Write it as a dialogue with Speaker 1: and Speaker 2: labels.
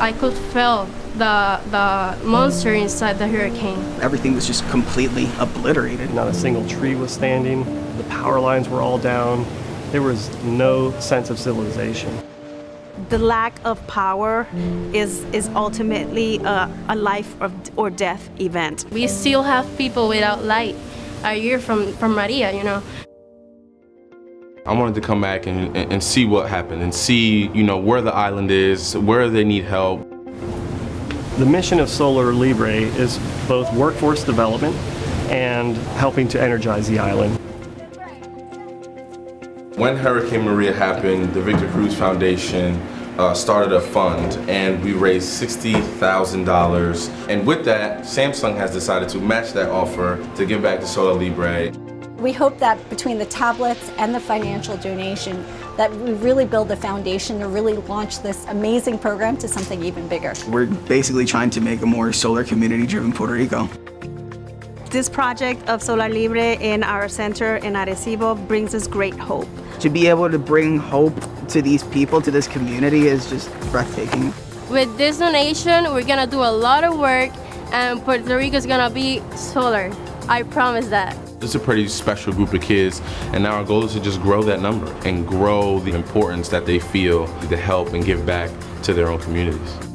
Speaker 1: I could feel the monster inside the hurricane.
Speaker 2: Everything was just completely obliterated.
Speaker 3: Not a single tree was standing. The power lines were all down. There was no sense of civilization.
Speaker 4: The lack of power is ultimately a life or death event.
Speaker 1: We still have people without light a year from Maria, you know.
Speaker 5: I wanted to come back and see what happened and see, where the island is, where they need help.
Speaker 3: The mission of Solar Libre is both workforce development and helping to energize the island.
Speaker 5: When Hurricane Maria happened, the Victor Cruz Foundation started a fund, and we raised $60,000. And with that, Samsung has decided to match that offer to give back to Solar Libre.
Speaker 6: We hope that between the tablets and the financial donation, that we really build the foundation to really launch this amazing program to something even bigger.
Speaker 2: We're basically trying to make a more solar community-driven Puerto Rico.
Speaker 4: This project of Solar Libre in our center in Arecibo brings us great hope.
Speaker 2: To be able to bring hope to these people, to this community, is just breathtaking.
Speaker 1: With this donation, we're gonna do a lot of work, and Puerto Rico is gonna be solar. I promise that.
Speaker 5: It's a pretty special group of kids, and now our goal is to just grow that number and grow the importance that they feel to help and give back to their own communities.